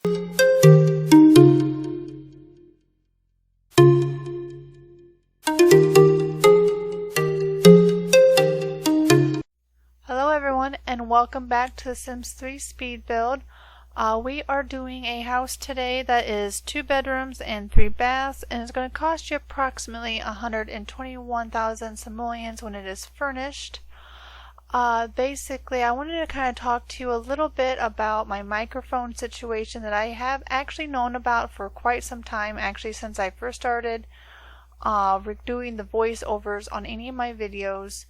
Hello everyone and welcome back to the Sims 3 speed build. We are doing a house today that is 2 bedrooms and 3 baths, and it's going to cost you approximately 121,000 simoleons when it is furnished. Basically, I wanted to kind of talk to you a little bit about my microphone situation that I have actually known about for quite some time, actually since I first started doing the voiceovers on any of my videos.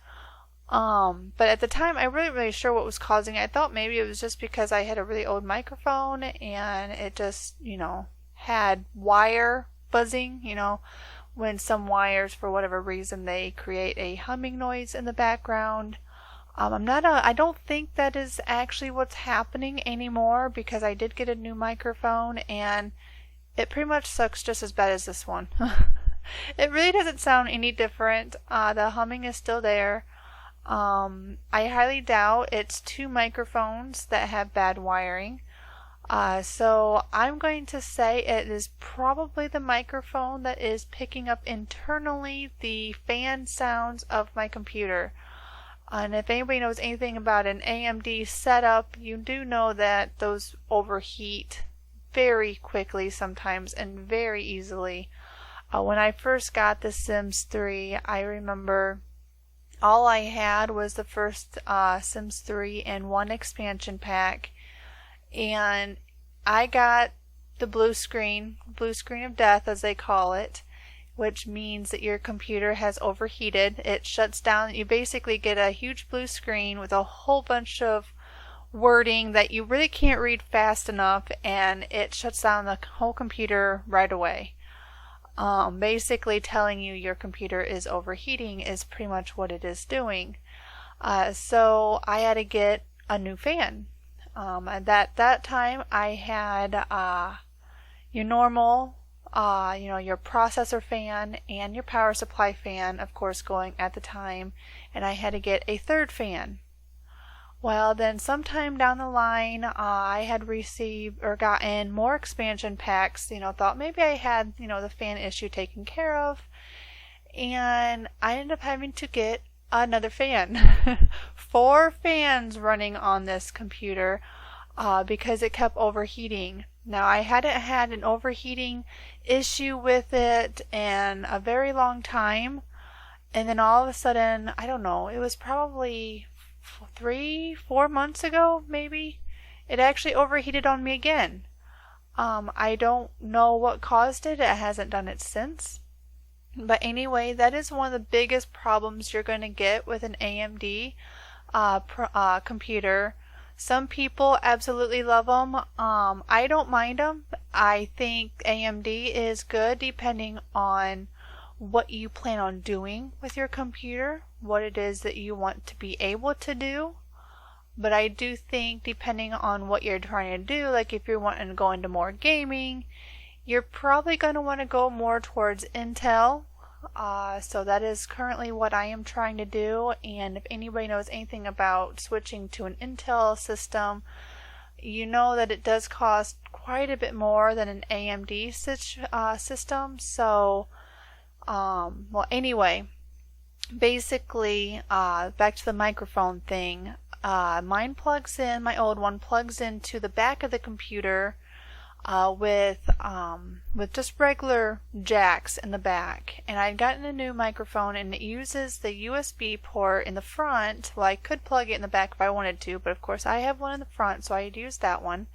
But at the time I wasn't really sure what was causing it. I thought maybe it was just because I had a really old microphone and it just, had wire buzzing, when some wires, for whatever reason, they create a humming noise in the background. I don't think that is actually what's happening anymore, because I did get a new microphone and it pretty much sucks just as bad as this one. It really doesn't sound any different. The humming is still there. I highly doubt it's 2 microphones that have bad wiring. So I'm going to say it is probably the microphone that is picking up internally the fan sounds of my computer. And if anybody knows anything about an AMD setup, you do know that those overheat very quickly sometimes and very easily. When I first got the Sims 3, I remember all I had was the first Sims 3 and 1 expansion pack, and I got the blue screen of death as they call it, which means that your computer has overheated. It shuts down. You basically get a huge blue screen with a whole bunch of wording that you really can't read fast enough, and it shuts down the whole computer right away. Basically telling you your computer is overheating is pretty much what it is doing. So I had to get a new fan. At that time I had your normal, your processor fan and your power supply fan, of course, going at the time, and I had to get a third fan. Well, then sometime down the line, I had received or gotten more expansion packs, thought maybe I had, the fan issue taken care of, and I ended up having to get another fan. 4 fans running on this computer because it kept overheating. Now, I hadn't had an overheating issue with it in a very long time, and then all of a sudden, I don't know, it was probably 3-4 months ago, maybe, it actually overheated on me again. I don't know what caused it. It hasn't done it since. But anyway, that is one of the biggest problems you're going to get with an AMD computer. Some people absolutely love them. I don't mind them. I think AMD is good depending on what you plan on doing with your computer, what it is that you want to be able to do. But I do think depending on what you're trying to do, like if you're wanting to go into more gaming, you're probably going to want to go more towards Intel. So that is currently what I am trying to do, and if anybody knows anything about switching to an Intel system, you know that it does cost quite a bit more than an AMD system. So well, anyway, basically, back to the microphone thing. My old one plugs into the back of the computer with just regular jacks in the back. And I'd gotten a new microphone, and it uses the USB port in the front. Well, I could plug it in the back if I wanted to, but of course I have one in the front, so I'd use that one.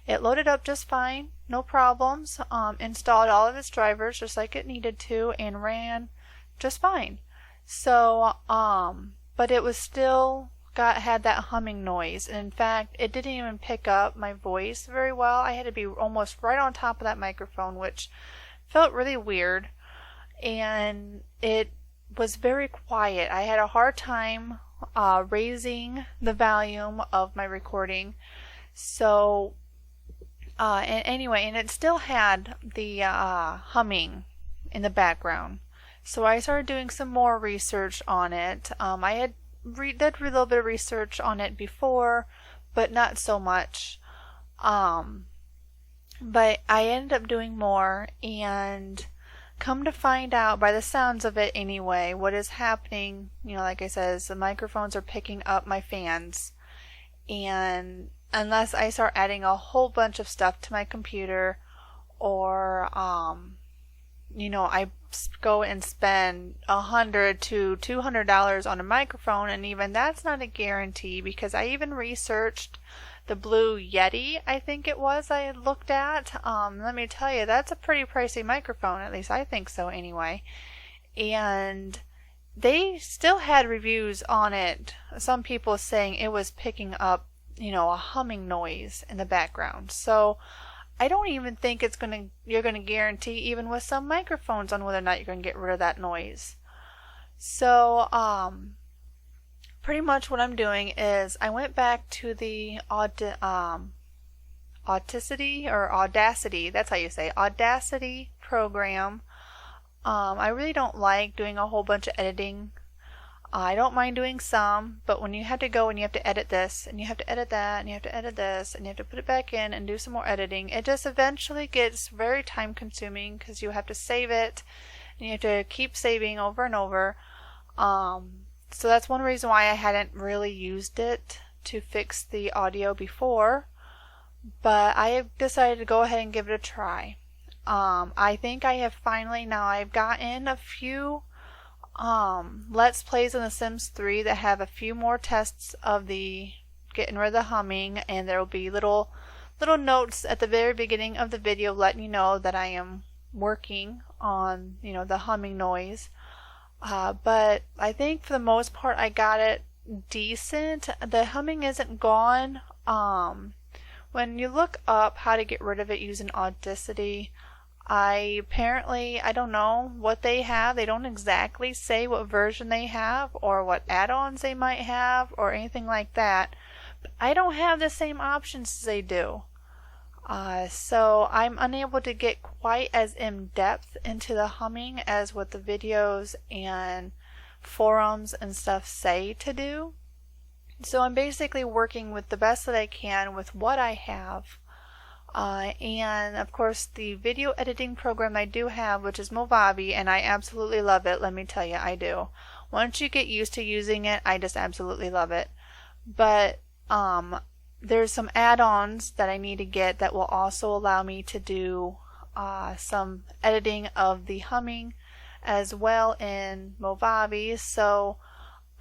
It loaded up just fine, no problems, installed all of its drivers just like it needed to, and ran just fine. So, but it was still had that humming noise. And in fact, it didn't even pick up my voice very well. I had to be almost right on top of that microphone, which felt really weird. And it was very quiet. I had a hard time raising the volume of my recording. So, and anyway, and it still had the humming in the background. So I started doing some more research on it. I had did a little bit of research on it before, but not so much. But I ended up doing more, and come to find out, by the sounds of it anyway, what is happening, like I said, is the microphones are picking up my fans. And unless I start adding a whole bunch of stuff to my computer, or I go and spend $100 to $200 on a microphone, and even that's not a guarantee, because I even researched the Blue Yeti, I think it was, I had looked at. Let me tell you, that's a pretty pricey microphone, at least I think so anyway. And they still had reviews on it, some people saying it was picking up, a humming noise in the background. So I don't even think you're gonna guarantee, even with some microphones, on whether or not you're gonna get rid of that noise. So pretty much what I'm doing is I went back to the Audacity, that's how you say, Audacity program. I really don't like doing a whole bunch of editing. I don't mind doing some, but when you have to go and you have to edit this, and you have to edit that, and you have to edit this, and you have to put it back in and do some more editing, it just eventually gets very time consuming, because you have to save it, and you have to keep saving over and over. So that's one reason why I hadn't really used it to fix the audio before, but I have decided to go ahead and give it a try. I think I have finally, now I've gotten a few Let's Plays in The Sims 3 that have a few more tests of the getting rid of the humming, and there will be little notes at the very beginning of the video letting you know that I am working on, the humming noise. But I think for the most part I got it decent. The humming isn't gone. When you look up how to get rid of it using Audacity, I don't know what they have. They don't exactly say what version they have or what add-ons they might have or anything like that. But I don't have the same options as they do. So I'm unable to get quite as in-depth into the humming as what the videos and forums and stuff say to do. So I'm basically working with the best that I can with what I have. And of course the video editing program I do have, which is Movavi, and I absolutely love it, let me tell you, I do. Once you get used to using it, I just absolutely love it. But there's some add-ons that I need to get that will also allow me to do some editing of the humming as well in Movavi. So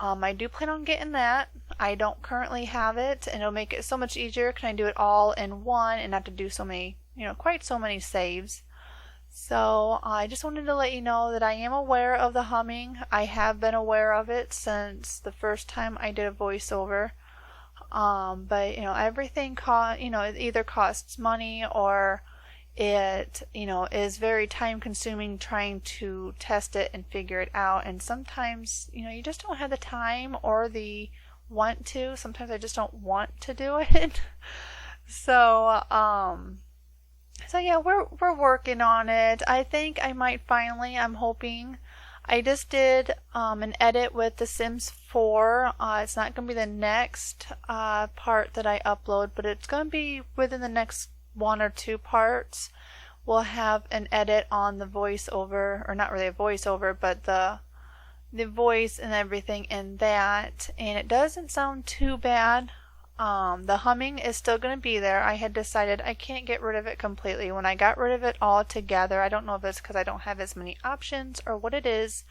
I do plan on getting that. I don't currently have it, and it'll make it so much easier. Can I do it all in one and not to do so many, quite so many saves. So I just wanted to let you know that I am aware of the humming. I have been aware of it since the first time I did a voiceover. But everything it either costs money, or it is very time consuming trying to test it and figure it out, and sometimes you just don't have the time or the want to. Sometimes I just don't want to do it. So yeah, we're working on it. I think I might finally, I'm hoping. I just did an edit with The Sims 4. It's not going to be the next part that I upload, but it's going to be within the next 1 or 2 parts. We'll have an edit on the voiceover, or not really a voiceover, but the voice and everything in that, and it doesn't sound too bad. The humming is still going to be there. I had decided I can't get rid of it completely. When I got rid of it all together, I don't know if it's because I don't have as many options or what it is,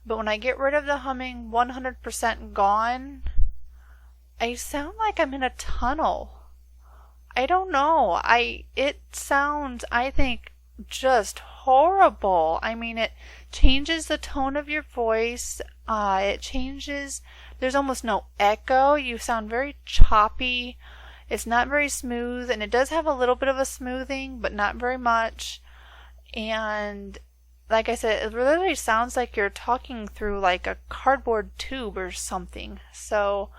but when I get rid of the humming 100% gone, I sound like I'm in a tunnel. I don't know. It sounds, I think, just horrible. I mean, it changes the tone of your voice. It changes, there's almost no echo. You sound very choppy. It's not very smooth, and it does have a little bit of a smoothing, but not very much. And like I said, it literally sounds like you're talking through like a cardboard tube or something. So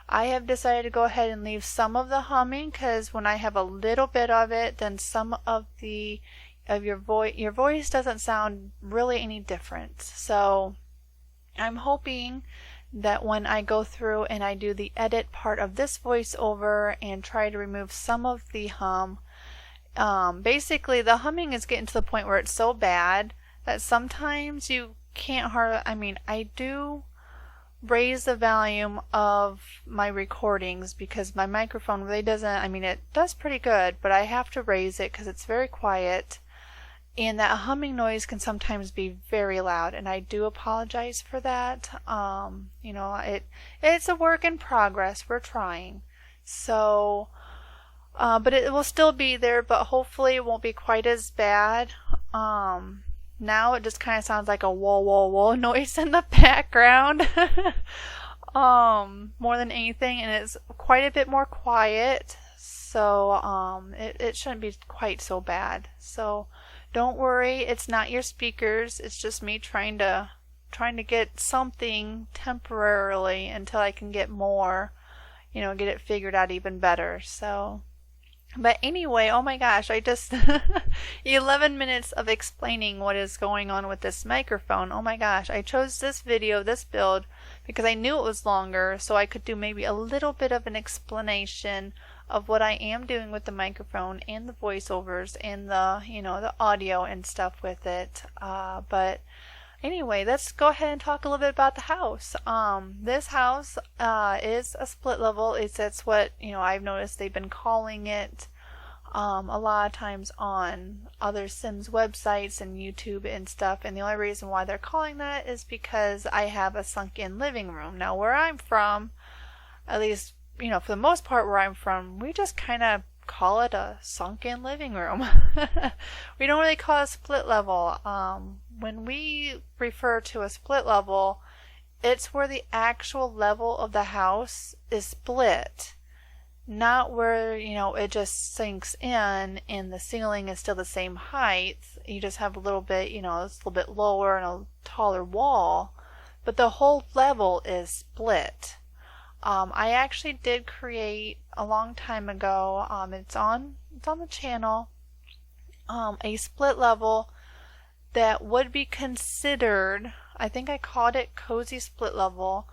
I have decided to go ahead and leave some of the humming, because when I have a little bit of it, then some of your voice doesn't sound really any different. So I'm hoping that when I go through and I do the edit part of this voiceover and try to remove some of the hum, basically the humming is getting to the point where it's so bad that sometimes you can't I do raise the volume of my recordings because my microphone really doesn't, it does pretty good, but I have to raise it because it's very quiet. And that humming noise can sometimes be very loud, and I do apologize for that. It's a work in progress. We're trying. So, but it will still be there, but hopefully it won't be quite as bad. Now it just kind of sounds like a whoa, whoa, whoa noise in the background. More than anything, and it's quite a bit more quiet. So, it shouldn't be quite so bad. So, don't worry, it's not your speakers. It's just me trying to get something temporarily until I can get more, get it figured out even better. So, but anyway, oh my gosh, I just 11 minutes of explaining what is going on with this microphone. Oh my gosh, I chose this build because I knew it was longer, so I could do maybe a little bit of an explanation of what I am doing with the microphone and the voiceovers and the audio and stuff with it. But anyway, let's go ahead and talk a little bit about the house. This house is a split level. That's what I've noticed they've been calling it a lot of times on other Sims websites and YouTube and stuff. And the only reason why they're calling that is because I have a sunk-in living room. Now, where I'm from, at least for the most part where I'm from, we just kind of call it a sunken living room. We don't really call it a split level. When we refer to a split level, it's where the actual level of the house is split, not where it just sinks in and the ceiling is still the same height. You just have a little bit, it's a little bit lower and a taller wall, but the whole level is split. I actually did create a long time ago, it's on the channel, a split level that would be considered, I think I called it cozy split level,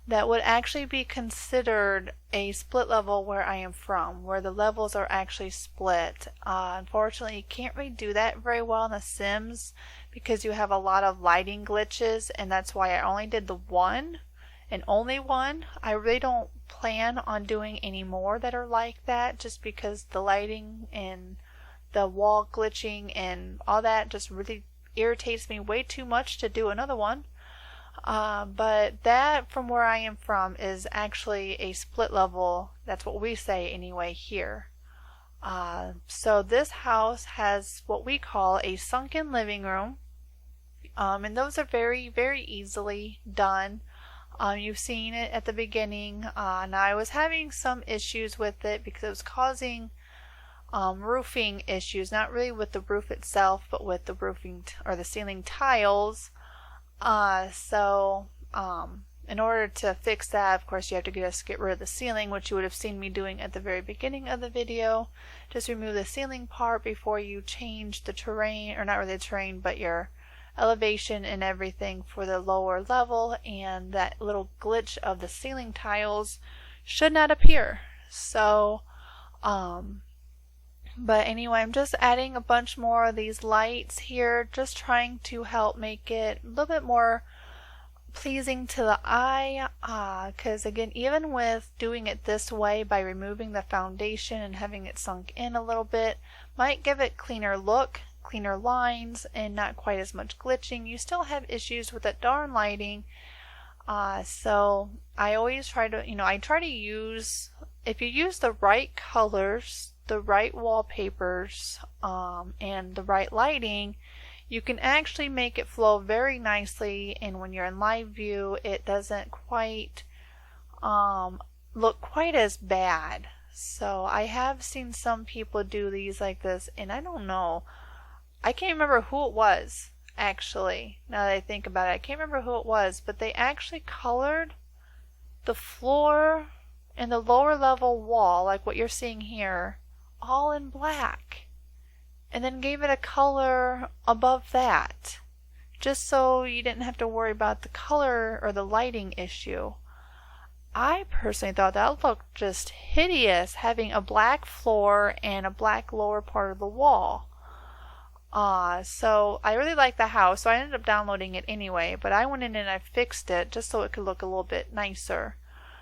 that would actually be considered a split level where I am from, where the levels are actually split. Unfortunately, you can't really do that very well in The Sims because you have a lot of lighting glitches, and that's why I only did the one. And only one. I really don't plan on doing any more that are like that, just because the lighting and the wall glitching and all that just really irritates me way too much to do another one. But that, from where I am from, is actually a split level. That's what we say anyway here. So this house has what we call a sunken living room. And those are very, very easily done. You've seen it at the beginning. Now I was having some issues with it because it was causing roofing issues, not really with the roof itself, but with the roofing or the ceiling tiles. In order to fix that, of course, you have to get rid of the ceiling, which you would have seen me doing at the very beginning of the video. Just remove the ceiling part before you change the terrain, or not really the terrain, but your elevation and everything for the lower level, and that little glitch of the ceiling tiles should not appear. So, but anyway, I'm just adding a bunch more of these lights here, just trying to help make it a little bit more pleasing to the eye, because again, even with doing it this way by removing the foundation and having it sunk in a little bit, might give it cleaner look, cleaner lines, and not quite as much glitching. You still have issues with that darn lighting, so I always try to use, if you use the right colors, the right wallpapers, and the right lighting, you can actually make it flow very nicely, and when you're in live view it doesn't quite look quite as bad. So I have seen some people do these like this, and I don't know, I can't remember who it was actually, now that I think about it. I can't remember who it was, but they actually colored the floor and the lower level wall, like what you're seeing here, all in black, and then gave it a color above that, just so you didn't have to worry about the color or the lighting issue. I personally thought that looked just hideous, having a black floor and a black lower part of the wall. So I really liked the house, so I ended up downloading it anyway, but I went in and I fixed it just so it could look a little bit nicer.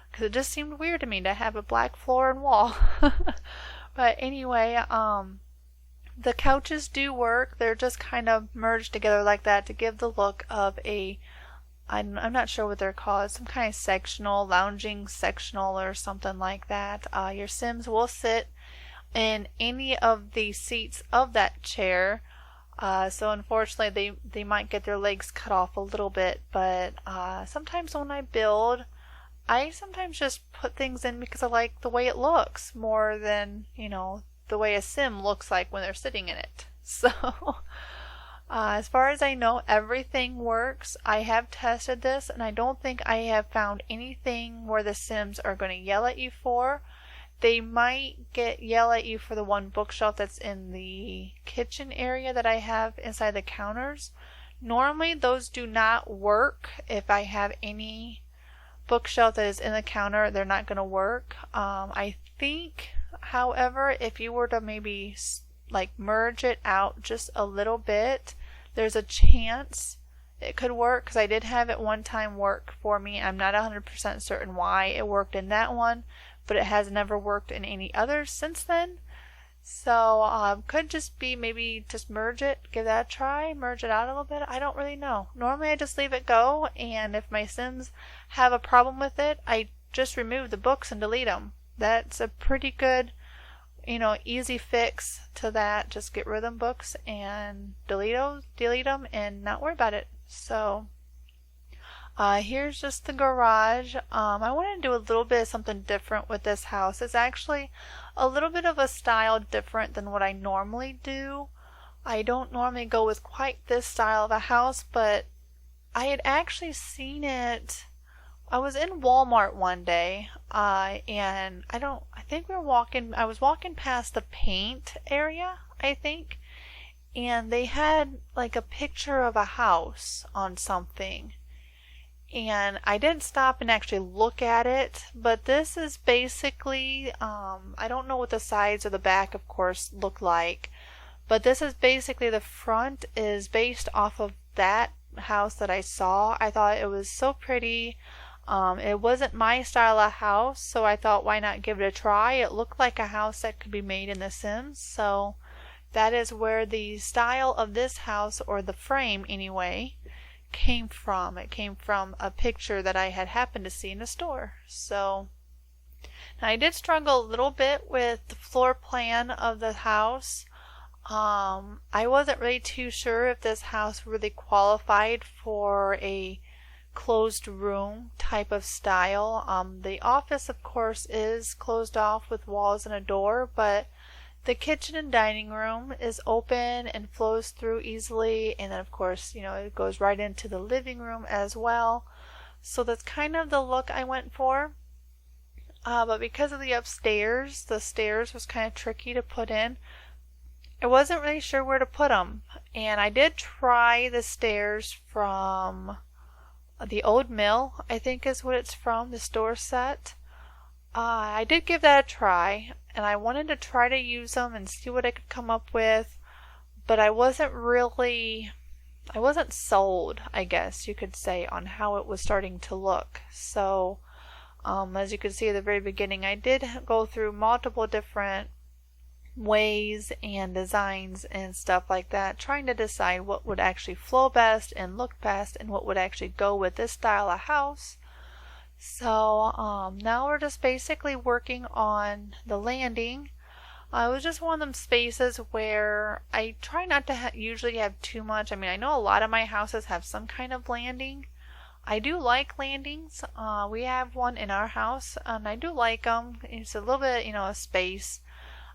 Because it just seemed weird to me to have a black floor and wall. But anyway, the couches do work. They're just kind of merged together like that to give the look of a, I'm not sure what they're called, some kind of sectional, lounging sectional or something like that. Your Sims will sit in any of the seats of that chair. So unfortunately they might get their legs cut off a little bit, but sometimes when I build, I sometimes just put things in because I like the way it looks more than, the way a sim looks like when they're sitting in it. So as far as I know, everything works. I have tested this and I don't think I have found anything where the Sims are going to yell at you for. They might yell at you for the one bookshelf that's in the kitchen area that I have inside the counters. Normally those do not work. If I have any bookshelf that is in the counter, they're not going to work. I think, however, if you were to maybe like merge it out just a little bit, there's a chance it could work, because I did have it one time work for me. I'm not 100% certain why it worked in that one, but it has never worked in any others since then. So could just be maybe just merge it, give that a try, merge it out a little bit. I don't really know. Normally I just leave it go, and if my Sims have a problem with it, I just remove the books and delete them. That's a pretty good, easy fix to that. Just get rid of them books and delete them and not worry about it. So here's just the garage. I wanted to do a little bit of something different with this house. It's actually a little bit of a style different than what I normally do. I don't normally go with quite this style of a house, but I had actually seen it. I was in Walmart one day, and I think I was walking past the paint area, I think, and they had like a picture of a house on something. And I didn't stop and actually look at it, but this is basically, I don't know what the sides or the back, of course, look like, but this is basically, the front is based off of that house that I saw. I thought it was so pretty. It wasn't my style of house, so I thought, why not give it a try? It looked like a house that could be made in The Sims, so that is where the style of this house, or the frame anyway, came from. It came from a picture that I had happened to see in a store. So now I did struggle a little bit with the floor plan of the house. I wasn't really too sure if this house really qualified for a closed room type of style. The office, of course, is closed off with walls and a door, but the kitchen and dining room is open and flows through easily, and then of course, it goes right into the living room as well. So that's kind of the look I went for. But because of the stairs was kind of tricky to put in. I wasn't really sure where to put them, and I did try the stairs from the old mill, I think is what it's from, the store set. I did give that a try, and I wanted to try to use them and see what I could come up with, but I wasn't sold, I guess you could say, on how it was starting to look. So as you can see at the very beginning, I did go through multiple different ways and designs and stuff like that, trying to decide what would actually flow best and look best and what would actually go with this style of house. So now we're just basically working on the landing. It was just one of them spaces where I try not to usually have too much. I mean, I know a lot of my houses have some kind of landing. I do like landings. We have one in our house, and I do like them. It's a little bit, a space.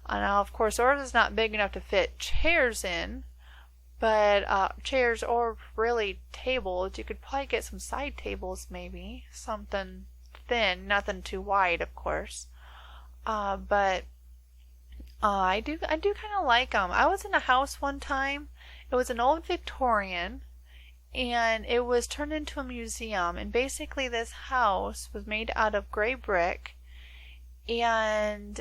Now, of course, ours is not big enough to fit chairs in, but chairs or really tables. You could probably get some side tables, maybe something thin, nothing too wide, of course. But I do kind of like them. I was in a house one time. It was an old Victorian, and it was turned into a museum. And basically this house was made out of gray brick, and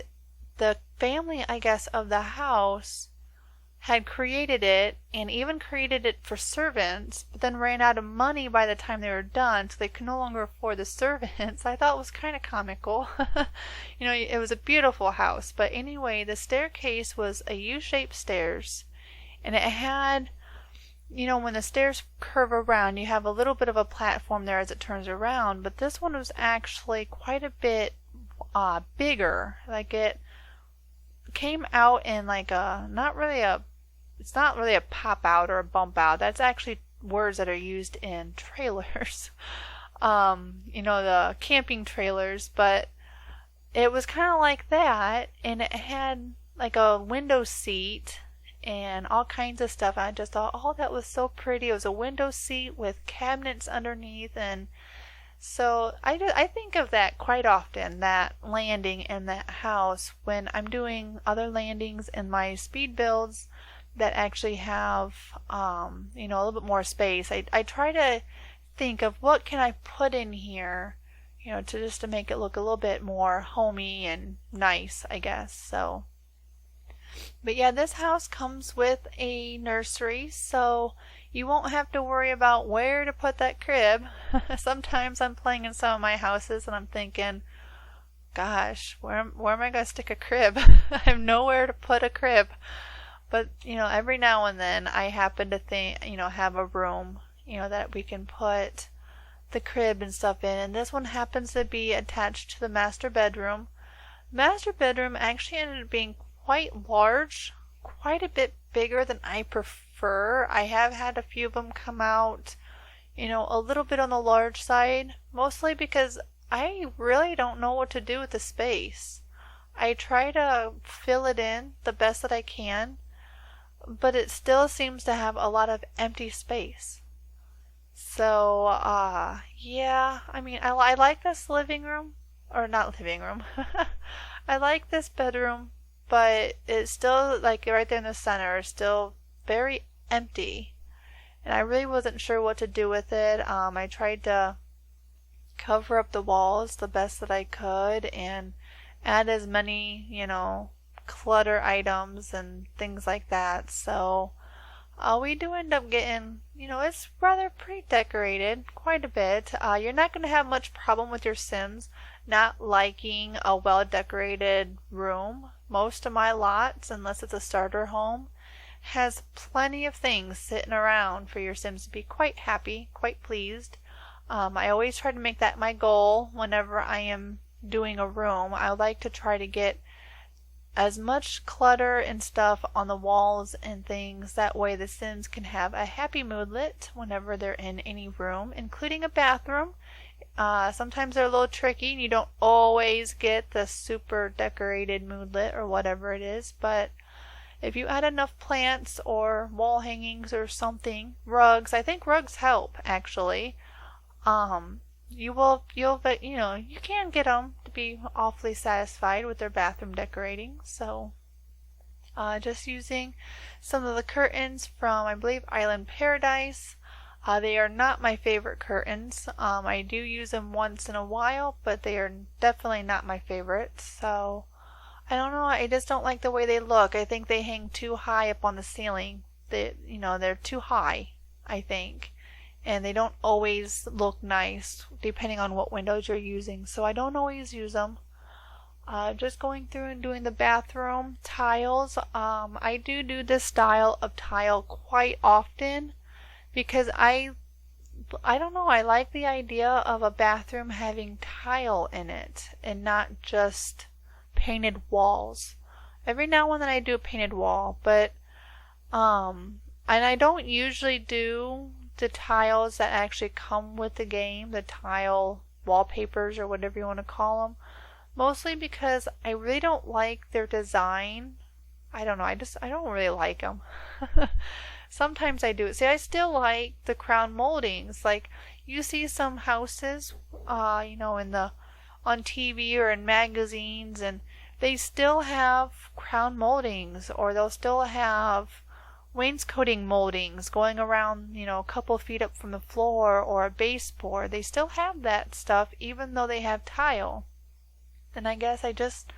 the family, I guess, of the house had created it and even created it for servants, but then ran out of money by the time they were done, so they could no longer afford the servants. I thought it was kind of comical. You know, it was a beautiful house, but anyway, the staircase was a U-shaped stairs, and it had, you know, when the stairs curve around, you have a little bit of a platform there as it turns around, but this one was actually quite a bit bigger. Like, it came out in like a, it's not really a pop out or a bump out. That's actually words that are used in trailers. You know, the camping trailers, but it was kind of like that, and it had like a window seat and all kinds of stuff. I just thought, oh, that was so pretty. It was a window seat with cabinets underneath, and so I think of that quite often, that landing in that house, when I'm doing other landings in my speed builds that actually have, you know, a little bit more space. I try to think of what can I put in here, you know, to make it look a little bit more homey and nice, I guess. So, but yeah, this house comes with a nursery, so you won't have to worry about where to put that crib. Sometimes I'm playing in some of my houses and I'm thinking, gosh, where am I going to stick a crib? I have nowhere to put a crib. But, you know, every now and then I happen to think, you know, have a room, you know, that we can put the crib and stuff in. And this one happens to be attached to the master bedroom. Master bedroom actually ended up being quite large, quite a bit bigger than I prefer. I have had a few of them come out, you know, a little bit on the large side, mostly because I really don't know what to do with the space. I try to fill it in the best that I can, but it still seems to have a lot of empty space. So, yeah, I mean, I like this living room, or not living room. I like this bedroom, but it's still, like, right there in the center, is still very empty. And I really wasn't sure what to do with it. I tried to cover up the walls the best that I could and add as many, you know, clutter items and things like that. So we do end up getting, you know, it's rather pretty decorated, quite a bit. You're not going to have much problem with your Sims not liking a well decorated room. Most of my lots, unless it's a starter home, has plenty of things sitting around for your Sims to be quite happy, quite pleased. I always try to make that my goal whenever I am doing a room. I like to try to get as much clutter and stuff on the walls and things. That way the Sims can have a happy moodlet whenever they're in any room, including a bathroom. Sometimes they're a little tricky and you don't always get the super decorated moodlet or whatever it is, but if you add enough plants or wall hangings or something, rugs, I think rugs help actually. You'll, you know, you can get them to be awfully satisfied with their bathroom decorating. So, just using some of the curtains from, I believe, Island Paradise. They are not my favorite curtains. I do use them once in a while, but they are definitely not my favorite. So, I don't know, I just don't like the way they look. I think they hang too high up on the ceiling. You know, they're too high, I think. And they don't always look nice depending on what windows you're using. So I don't always use them. Just going through and doing the bathroom tiles. I do this style of tile quite often because I don't know, I like the idea of a bathroom having tile in it and not just painted walls. Every now and then I do a painted wall, but and I don't usually do the tiles that actually come with the game, the tile wallpapers or whatever you want to call them, mostly because I really don't like their design. I don't know, I don't really like them. Sometimes I do. See, I still like the crown moldings. Like, you see some houses, you know, on TV or in magazines, and they still have crown moldings, or they'll still have wainscoting moldings going around, a couple feet up from the floor, or a baseboard. They still have that stuff even though they have tile. And I guess I just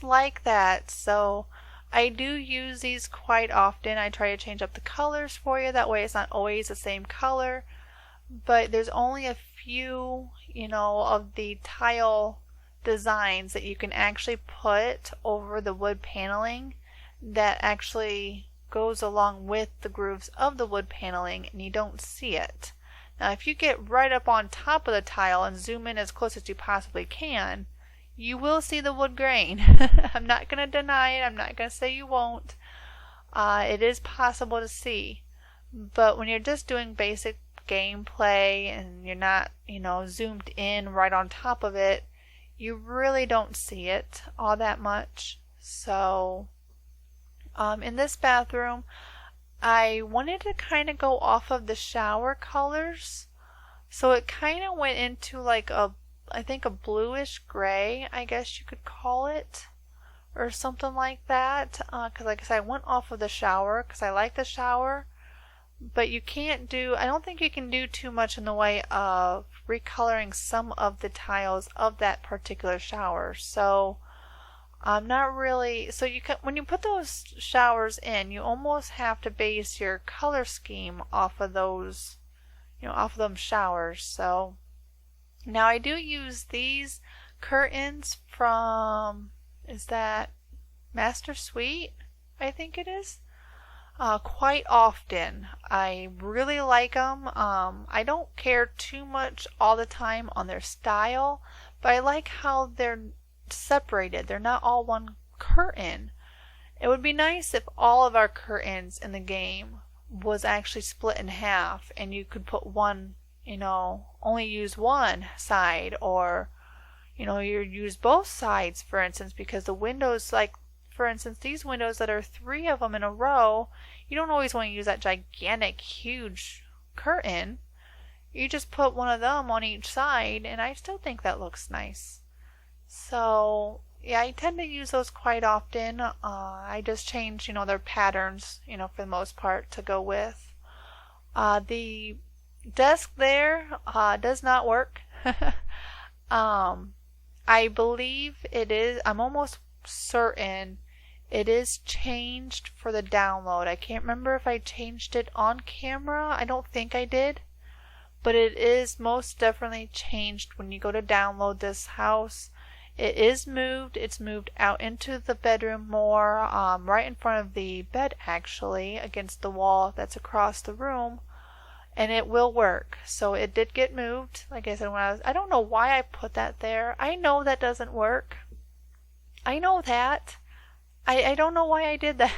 like that. So I do use these quite often. I try to change up the colors for you. That way it's not always the same color. But there's only a few, of the tile designs that you can actually put over the wood paneling that actually goes along with the grooves of the wood paneling, and you don't see it. Now if you get right up on top of the tile and zoom in as close as you possibly can, you will see the wood grain. I'm not going to deny it. I'm not going to say you won't. It is possible to see. But when you're just doing basic gameplay and you're not, zoomed in right on top of it, you really don't see it all that much. So in this bathroom, I wanted to kind of go off of the shower colors. So it kind of went into like I think a bluish gray, I guess you could call it, or something like that. Because like I said, I went off of the shower because I like the shower. But you can't I don't think you can do too much in the way of recoloring some of the tiles of that particular shower. So I'm not really, so when you put those showers in, you almost have to base your color scheme off of those, off of them showers. So now I do use these curtains from, is that Master Suite? I think it is. Quite often. I really like them. I don't care too much all the time on their style, but I like how they're separated. They're not all one curtain. It would be nice if all of our curtains in the game was actually split in half and you could put one, only use one side, or you use both sides, for instance, because the windows, like for instance these windows that are 3 of them in a row, you don't always want to use that gigantic huge curtain. You just put one of them on each side and I still think that looks nice. So yeah, I tend to use those quite often. I just change, their patterns, for the most part to go with. The desk there does not work. I believe it is, I'm almost certain it is changed for the download. I can't remember if I changed it on camera. I don't think I did. But it is most definitely changed when you go to download this house. It is moved. It's moved out into the bedroom more, right in front of the bed actually, against the wall that's across the room. And it will work. So it did get moved. Like I said, I don't know why I put that there. I know that doesn't work. I know that. I don't know why I did that.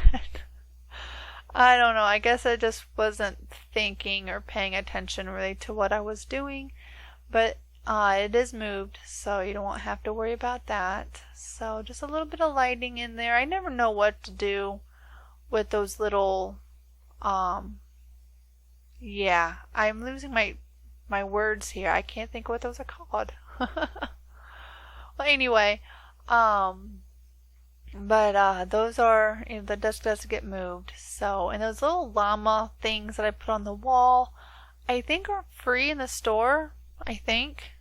I don't know. I guess I just wasn't thinking or paying attention really to what I was doing. But it is moved, so you don't have to worry about that. So just a little bit of lighting in there. I never know what to do with those little, yeah, I'm losing my words here. I can't think what those are called. Well, anyway, but those are, the desk does get moved. So, and those little llama things that I put on the wall, I think are free in the store. I think.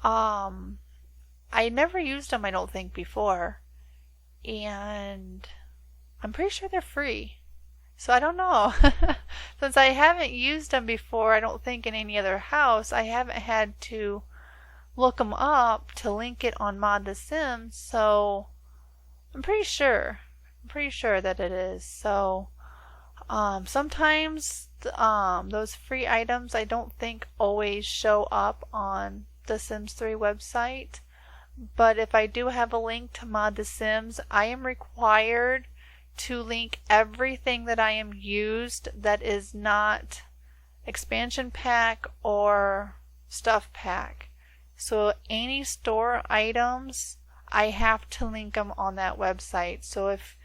I never used them, I don't think, before, and I'm pretty sure they're free. So I don't know. Since I haven't used them before, I don't think in any other house, I haven't had to look them up to link it on Mod the Sims. So I'm pretty sure that it is. So sometimes those free items I don't think always show up on the Sims 3 website, but if I do have a link to Mod the Sims, I am required to link everything that I am used that is not expansion pack or stuff pack. So any store items, I have to link them on that website. So if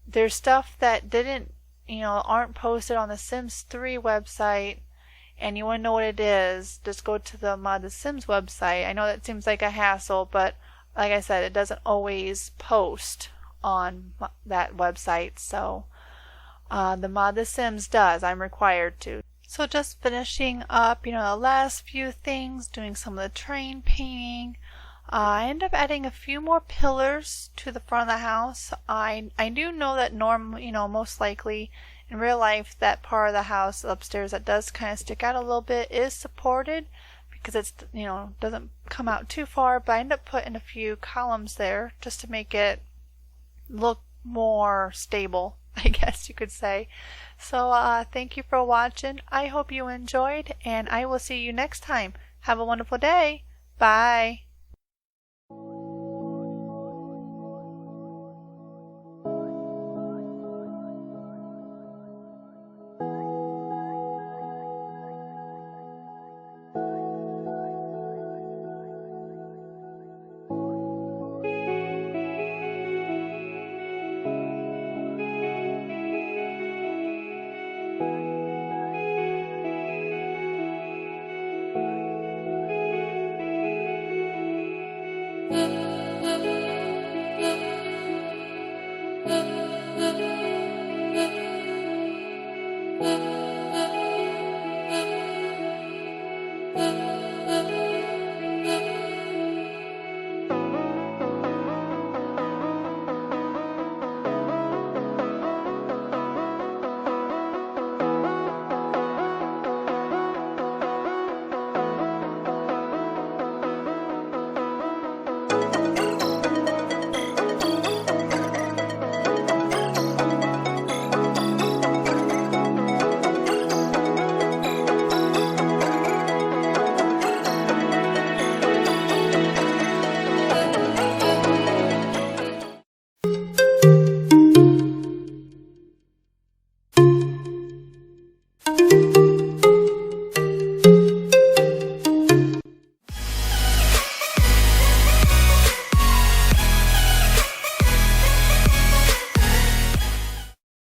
there's stuff that didn't, aren't posted on the Sims 3 website and you want to know what it is, just go to the Mod the Sims website. I know that seems like a hassle, but like I said, it doesn't always post on that website. So the mod The Sims does. I'm required to. So just finishing up, the last few things, doing some of the train painting. I end up adding a few more pillars to the front of the house. I do know that most likely in real life that part of the house upstairs that does kind of stick out a little bit is supported because it's doesn't come out too far, but I end up putting a few columns there just to make it look more stable, I guess you could say. So thank you for watching. I hope you enjoyed, and I will see you next time. Have a wonderful day. Bye.